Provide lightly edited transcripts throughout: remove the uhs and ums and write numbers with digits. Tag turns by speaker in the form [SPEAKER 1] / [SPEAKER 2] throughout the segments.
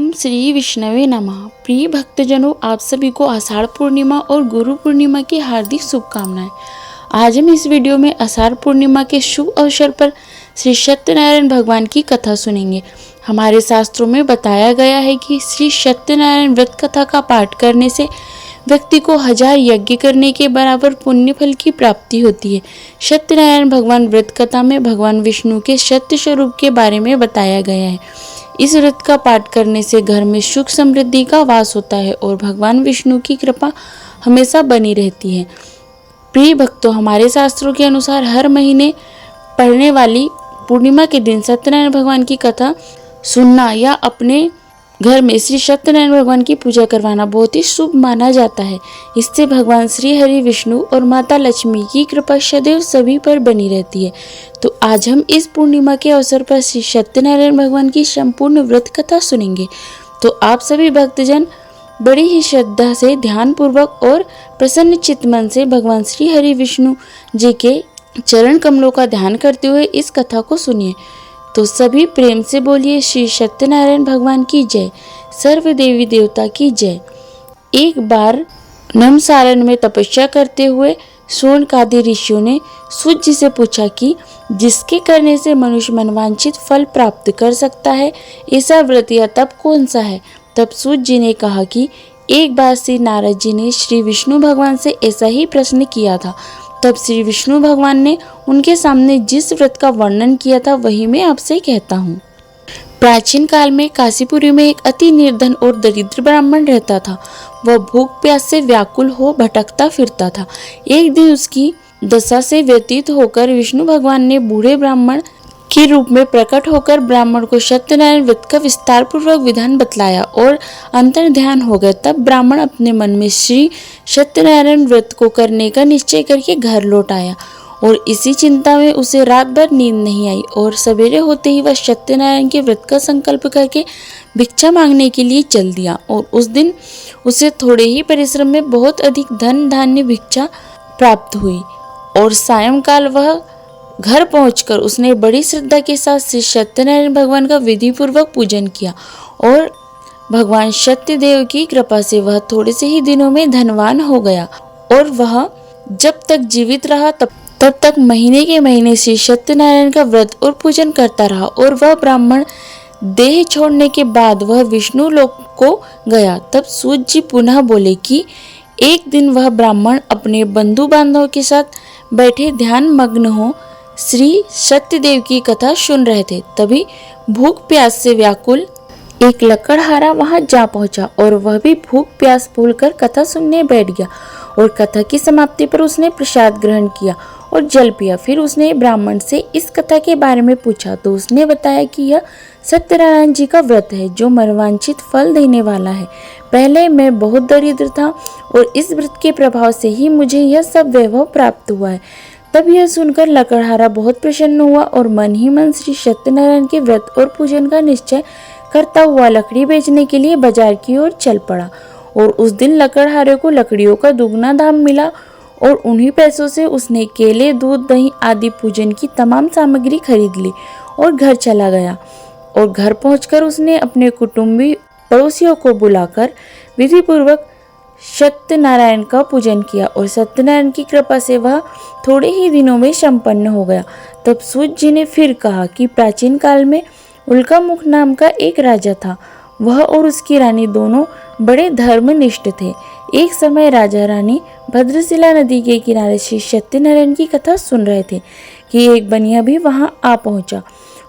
[SPEAKER 1] ओम श्री विष्णवे नमः। प्रिय भक्तजनों, आप सभी को आषाढ़ पूर्णिमा और गुरु पूर्णिमा की हार्दिक शुभकामनाएं। आज हम इस वीडियो में आषाढ़ पूर्णिमा के शुभ अवसर पर श्री सत्यनारायण भगवान की कथा सुनेंगे। हमारे शास्त्रों में बताया गया है कि श्री सत्यनारायण व्रत कथा का पाठ करने से व्यक्ति को 1000 यज्ञ करने के बराबर पुण्य फल की प्राप्ति होती है। सत्यनारायण भगवान व्रत कथा में भगवान विष्णु के सत्य स्वरूप के बारे में बताया गया है। इस व्रत का पाठ करने से घर में सुख समृद्धि का वास होता है और भगवान विष्णु की कृपा हमेशा बनी रहती है। प्रिय भक्तों, हमारे शास्त्रों के अनुसार हर महीने पड़ने वाली पूर्णिमा के दिन सत्यनारायण भगवान की कथा सुनना या अपने घर में श्री सत्यनारायण भगवान की पूजा करवाना बहुत ही शुभ माना जाता है। इससे भगवान श्री हरि विष्णु और माता लक्ष्मी की कृपा सदैव सभी पर बनी रहती है। तो आज हम इस पूर्णिमा के अवसर पर श्री सत्यनारायण भगवान की संपूर्ण व्रत कथा सुनेंगे। तो आप सभी भक्तजन बड़ी ही श्रद्धा से, ध्यान पूर्वक और प्रसन्न चित्त मन से भगवान श्री हरि विष्णु जी के चरण कमलों का ध्यान करते हुए इस कथा को सुनिए। तो सभी प्रेम से बोलिए श्री सत्यनारायण भगवान की जय, सर्व देवी देवता की जय। एक बार नमसारण में तपस्या करते हुए शौनकादि ऋषियों ने सूत जी से पूछा कि जिसके करने से मनुष्य मनवांछित फल प्राप्त कर सकता है, ऐसा व्रत या तप कौन सा है। तब सूत जी ने कहा कि एक बार श्री नारद जी ने श्री विष्णु भगवान से ऐसा ही प्रश्न किया था। तब श्री विष्णु भगवान ने उनके सामने जिस व्रत का वर्णन किया था वही मैं आपसे कहता हूँ। प्राचीन काल में काशीपुरी में एक अति निर्धन और दरिद्र ब्राह्मण रहता था। वह भूख प्यास से व्याकुल हो भटकता फिरता था। एक दिन उसकी दशा से व्यतीत होकर विष्णु भगवान ने बूढ़े ब्राह्मण के रूप में प्रकट होकर ब्राह्मण को सत्यनारायण व्रत का विस्तार पूर्वक विधान बतलाया और अंतर ध्यान हो गया। तब ब्राह्मण अपने मन में श्री सत्यनारायण व्रत को करने का निश्चय करके घर लौट आया और इसी चिंता में उसे रात भर नींद नहीं आई और सवेरे होते ही वह सत्यनारायण के व्रत का संकल्प करके भिक्षा मांगने के लिए चल दिया। और उस दिन उसे थोड़े ही परिश्रम में बहुत अधिक धन धान्य भिक्षा प्राप्त हुई और सायंकाल वह घर पहुंचकर उसने बड़ी श्रद्धा के साथ श्री सत्यनारायण भगवान का विधि पूर्वक पूजन किया और भगवान सत्यदेव की कृपा से वह थोड़े से ही दिनों में धनवान हो गया। और वह जब तक जीवित रहा तब तक महीने के महीने श्री सत्यनारायण का व्रत और पूजन करता रहा। और वह ब्राह्मण देह छोड़ने के बाद वह विष्णु लोक को गया। तब सूत जी पुनः बोले कि एक दिन वह ब्राह्मण अपने बंधु बांधवों के साथ बैठे ध्यान मग्न हो श्री सत्यदेव की कथा सुन रहे थे। तभी भूख प्यास से व्याकुल एक लकड़हारा वहां जा पहुंचा और वह भी भूख प्यास भूलकर कथा सुनने बैठ गया। और कथा की समाप्ति पर उसने प्रसाद ग्रहण किया और जल पिया। फिर उसने ब्राह्मण से इस कथा के बारे में पूछा तो उसने बताया कि यह सत्यनारायण जी का व्रत है जो मनवांछित फल देने वाला है। पहले मैं बहुत दरिद्र था और इस व्रत के प्रभाव से ही मुझे यह सब वैभव प्राप्त हुआ है। तब यह सुनकर लकड़हारा बहुत प्रसन्न हुआ और मन ही मन श्री सत्यनारायण के व्रत और पूजन का निश्चय करता हुआ लकड़ी बेचने के लिए बाजार की ओर चल पड़ा। और उस दिन लकड़हारे को लकड़ियों का दुगना दाम मिला और उन्हीं पैसों से उसने केले, दूध, दही आदि पूजन की तमाम सामग्री खरीद ली और घर चला गया। और घर पहुंचकर उसने अपने कुटुंबी पड़ोसियों को बुलाकर विधि पूर्वक सत्यनारायण का पूजन किया और सत्यनारायण की कृपा से वह थोड़े ही दिनों में संपन्न हो गया। तब सूत जी ने फिर कहा कि प्राचीन काल में उल्कामुख नाम का एक राजा था। वह और उसकी रानी दोनों बड़े धर्मनिष्ठ थे। एक समय राजा रानी भद्रशिला नदी के किनारे श्री सत्यनारायण की कथा सुन रहे थे कि एक बनिया भी वहां आ पहुंचा।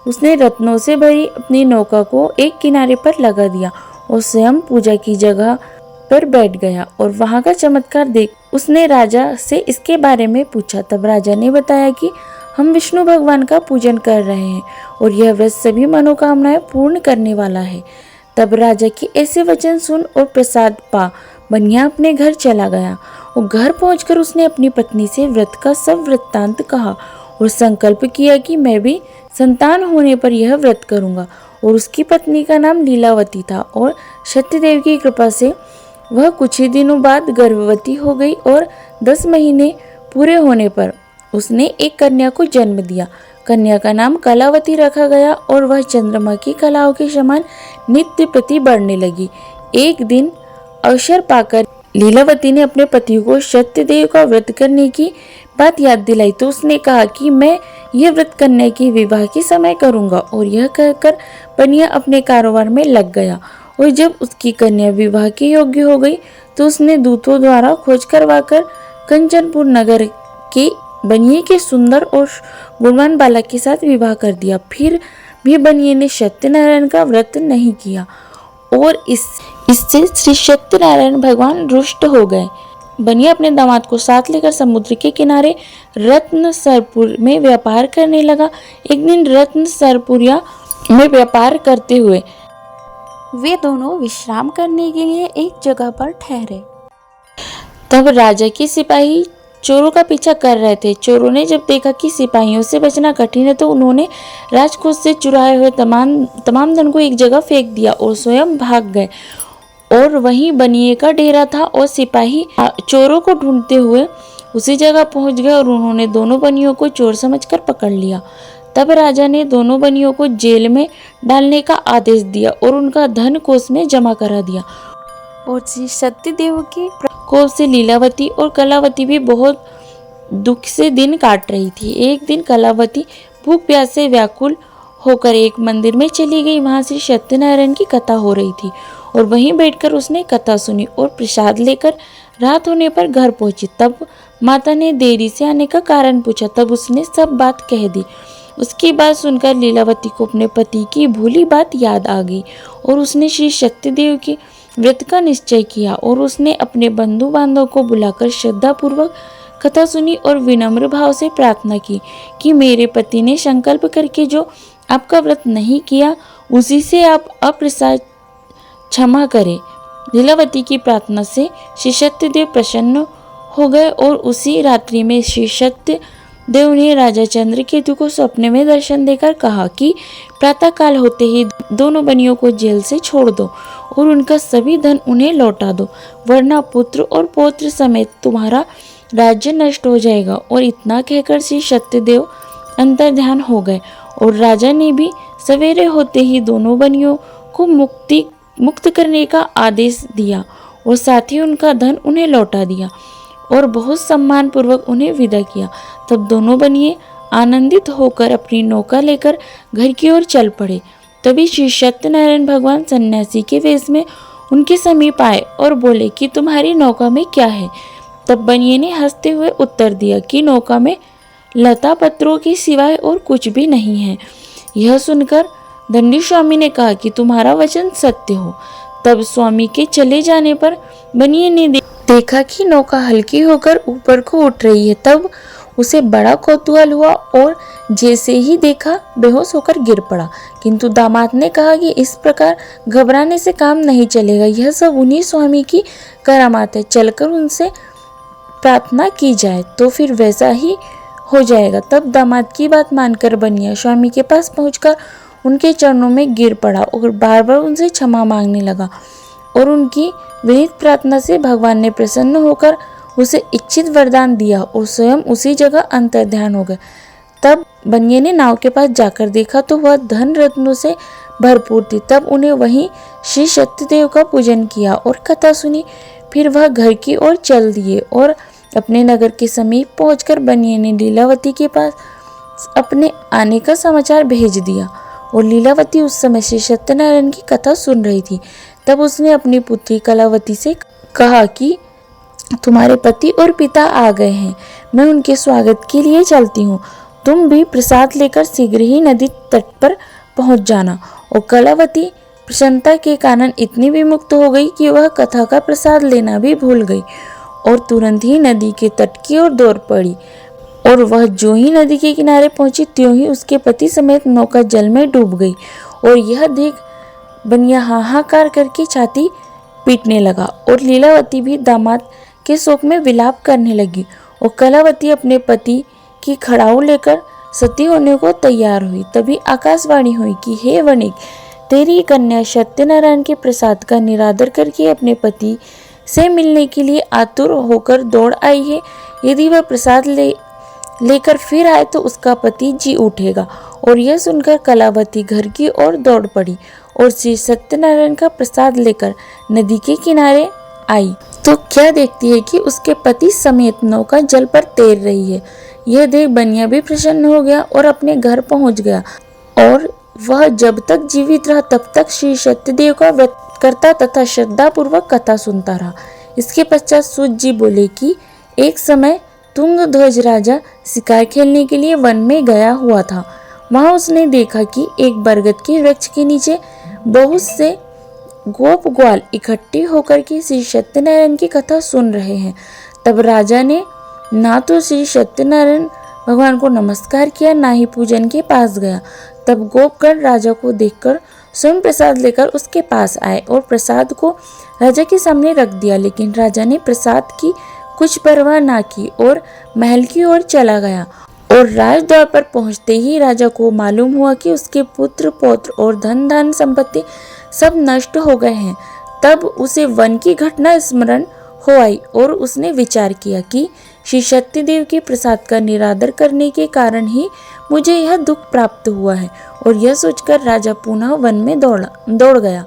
[SPEAKER 1] उसने रत्नों से भरी अपनी नौका को एक किनारे पर लगा दिया और स्वयं पूजा की जगह पर बैठ गया। और वहां का चमत्कार देख उसने राजा से इसके बारे में पूछा। तब राजा ने बताया कि हम विष्णु भगवान का पूजन कर रहे हैं और यह व्रत सभी मनोकामनाएं पूर्ण करने वाला है। तब राजा के ऐसे वचन सुन और प्रसाद पा बनिया अपने घर चला गया। और घर पहुंचकर उसने अपनी पत्नी से व्रत का सब वृत्तांत कहा और संकल्प किया कि मैं भी संतान होने पर यह व्रत करूंगा। और उसकी पत्नी का नाम लीलावती था और सत्यदेव की कृपा से वह कुछ ही दिनों बाद गर्भवती हो गई और 10 महीने पूरे होने पर उसने एक कन्या को जन्म दिया। कन्या का नाम कलावती रखा गया और वह चंद्रमा की कलाओं के समान नित्य प्रति बढ़ने लगी। एक दिन अवसर पाकर लीलावती ने अपने पति को सत्यदेव का व्रत करने की बात याद दिलाई तो उसने कहा कि मैं यह व्रत कन्या के विवाह के समय करूंगा। और यह कहकर बनिया अपने कारोबार में लग गया। और जब उसकी कन्या विवाह के योग्य हो गई तो उसने दूतों द्वारा खोज करवाकर कंचनपुर नगर के बनिए के सुंदर और गुणवान बालक के साथ विवाह कर दिया। फिर भी बनिए ने सत्यनारायण का व्रत नहीं किया और इससे श्री सत्यनारायण भगवान रुष्ट हो गए। बनिया अपने दामाद को साथ लेकर समुद्र के किनारे रत्नसरपुर में व्यापार करने लगा। एक दिन रत्नसरपुरिया में व्यापार करते हुए वे दोनों विश्राम करने के लिए एक जगह पर ठहरे। तब राजा के सिपाही चोरों का पीछा कर रहे थे। चोरों ने जब देखा कि सिपाहियों से बचना कठिन है तो उन्होंने राजकोष से चुराए हुए तमाम धन को एक जगह फेंक दिया और स्वयं भाग गए। और वहीं बनिए का डेरा था और सिपाही चोरों को ढूंढते हुए उसी जगह पहुंच गए और उन्होंने दोनों बनियों को चोर समझकर पकड़ लिया। तब राजा ने दोनों बनियों को जेल में डालने का आदेश दिया और उनका धन कोष में जमा करा दिया। और श्री सत्यदेव के प्रकोप से लीलावती और कलावती भी बहुत दुख से दिन काट रही थी। एक दिन कलावती भूख प्यास से व्याकुल होकर एक मंदिर में चली गई। वहां श्री सत्यनारायण की कथा हो रही थी और वहीं बैठकर उसने कथा सुनी और प्रसाद लेकर रात होने पर घर पहुंची। तब माता ने देरी से आने का कारण पूछा। तब उसने सब बात कह दी। उसकी बात सुनकर लीलावती को अपने पति की भूली बात याद आ गई और उसने श्री सत्यदेव के व्रत का निश्चय किया। और उसने अपने बंधु बांधव को बुलाकर श्रद्धापूर्वक कथा सुनी और विनम्र भाव से प्रार्थना की कि मेरे पति ने संकल्प करके जो आपका व्रत नहीं किया उसी से आप अप्रसाद क्षमा करें। लीलावती की प्रार्थना से श्री सत्यदेव प्रसन्न हो गए और उसी रात्रि में श्री सत्यदेव ने राजा चंद्रकेतु को सपने में दर्शन देकर कहा कि प्रातः काल होते ही दोनों बनियों को जेल से छोड़ दो और उनका सभी धन उन्हें लौटा दो, वरना पुत्र और पौत्र समेत तुम्हारा राज्य नष्ट हो जाएगा। और इतना कहकर श्री सत्यदेव अंतर्ध्यान हो गए और राजा ने भी सवेरे होते ही दोनों बनियों को मुक्त करने का आदेश दिया और साथ ही उनका धन उन्हें लौटा दिया और बहुत सम्मान पूर्वक उन्हें विदा किया। तब दोनों बनिए आनंदित होकर अपनी नौका लेकर घर की ओर चल पड़े। तभी श्री सत्यनारायण भगवान सन्यासी के वेश में उनके समीप आए और बोले कि तुम्हारी नौका में क्या है। तब बनिए ने हंसते हुए उत्तर दिया कि नौका में लता पत्रों के सिवाय और कुछ भी नहीं है। यह सुनकर दंडी स्वामी ने कहा कि तुम्हारा वचन सत्य हो। तब स्वामी के चले जाने पर बनिए ने देखा कि नौका हल्की होकर ऊपर को उठ रही है। तब उसे बड़ा कौतूहल हुआ और जैसे ही देखा बेहोश होकर गिर पड़ा। किंतु दामाद ने कहा कि इस प्रकार घबराने से काम नहीं चलेगा, यह सब उन्हीं स्वामी की करामात है, चलकर उनसे प्रार्थना की जाए तो फिर वैसा ही हो जाएगा। तब दामाद की बात मानकर बनिया स्वामी के पास पहुंचकर उनके चरणों में गिर पड़ा और बार बार उनसे क्षमा मांगने लगा। और उनकी विनीत प्रार्थना से भगवान ने प्रसन्न होकर उसे इच्छित वरदान दिया और स्वयं उसी जगह अंतर्ध्यान हो गए। तब बनिए ने नाव के पास जाकर देखा तो वह धन रत्नों से भरपूर थी। तब उन्हें वहीं श्री सत्यदेव का पूजन किया और कथा सुनी। फिर वह घर की ओर चल दिए और अपने नगर के समीप पहुंचकर बनिए ने लीलावती के पास अपने आने का समाचार भेज दिया। और लीलावती उस समय श्री सत्यनारायण की कथा सुन रही थी। तब उसने अपनी पुत्री कलावती से कहा कि तुम्हारे पति और पिता आ गए हैं, मैं उनके स्वागत के लिए चलती हूँ। तुम भी प्रसाद लेकर शीघ्र ही नदी तट पर पहुँच जाना। और कलावती प्रसन्नता के कारण इतनी विमुक्त हो गई कि वह कथा का प्रसाद लेना भी भूल गई और तुरंत ही नदी के तट की ओर दौड़ पड़ी। और वह जो ही नदी के किनारे पहुंची त्यों ही उसके पति समेत नौका जल में डूब गई। और यह देख बनिया हाहाकार करके छाती पीटने लगा और लीलावती भी दामाद के शोक में विलाप करने लगी। और कलावती अपने पति की खड़ाऊ लेकर सती होने को तैयार हुई। तभी आकाशवाणी हुई कि हे वणिक, तेरी कन्या सत्यनारायण के प्रसाद का निरादर करके अपने पति से मिलने के लिए आतुर होकर दौड़ आई है। यदि वह प्रसाद लेकर फिर आए तो उसका पति जी उठेगा। और यह सुनकर कलावती घर की ओर दौड़ पड़ी और श्री सत्यनारायण का प्रसाद लेकर नदी के किनारे आई तो क्या देखती है कि उसके पति समेत नौका जल पर तैर रही है। यह देख बनिया भी प्रसन्न हो गया और अपने घर पहुंच गया और वह जब तक जीवित रहा तब तक श्री सत्यदेव का व्रत करता तथा श्रद्धा पूर्वक कथा सुनता रहा। इसके पश्चात सूत जी बोले कि एक समय तुंगध्वज राजा शिकार खेलने के लिए वन में गया हुआ था। वहां उसने देखा कि एक बरगद के वृक्ष के नीचे बहुत से गोप ग्वाल इकट्ठे होकर के श्री सत्यनारायण की कथा सुन रहे हैं। तब राजा ने ना तो श्री सत्यनारायण भगवान को नमस्कार किया ना ही पूजन के पास गया। तब गोपगण राजा को देखकर स्वयं प्रसाद लेकर उसके पास आए और प्रसाद को राजा के सामने रख दिया, लेकिन राजा ने प्रसाद की कुछ परवाह ना की और महल की ओर चला गया। और राजद्वार पर पहुंचते ही राजा को मालूम हुआ कि उसके पुत्र पौत्र और धन धान संपत्ति सब नष्ट हो गए हैं। तब उसे वन की घटना स्मरण हो आई और उसने विचार किया कि श्री सत्यदेव के प्रसाद का निरादर करने के कारण ही मुझे यह दुख प्राप्त हुआ है। और यह सोचकर राजा पुनः वन में दौड़ गया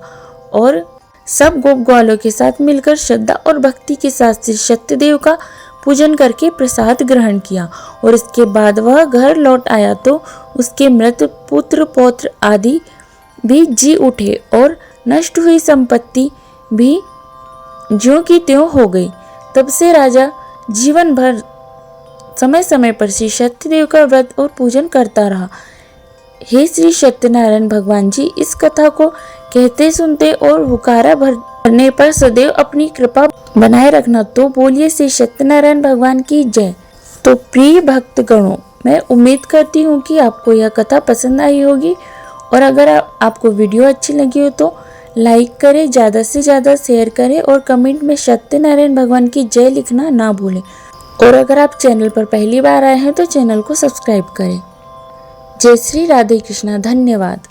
[SPEAKER 1] और सब गोप ग्वालों के साथ मिलकर श्रद्धा और भक्ति के साथ श्री सत्यदेव का पूजन करके प्रसाद ग्रहण किया। और इसके बाद वह घर लौट आया तो उसके मृत पुत्र पौत्र आदि भी जी उठे और नष्ट हुई संपत्ति भी ज्यों की त्यों हो गई। तब से राजा जीवन भर समय समय पर श्री सत्यदेव का व्रत और पूजन करता रहा। हे श्री सत्यनारायण भगवान जी, इस कथा को कहते सुनते और हुकारा भरने पर सदैव अपनी कृपा बनाए रखना। तो बोलिए श्री सत्यनारायण भगवान की जय। तो प्रिय भक्तगणों, मैं उम्मीद करती हूँ कि आपको यह कथा पसंद आई होगी और अगर आपको वीडियो अच्छी लगी हो तो लाइक करें, ज़्यादा से ज़्यादा शेयर करें और कमेंट में सत्यनारायण भगवान की जय लिखना ना भूलें। और अगर आप चैनल पर पहली बार आए हैं तो चैनल को सब्सक्राइब करें। जय श्री राधे कृष्णा। धन्यवाद।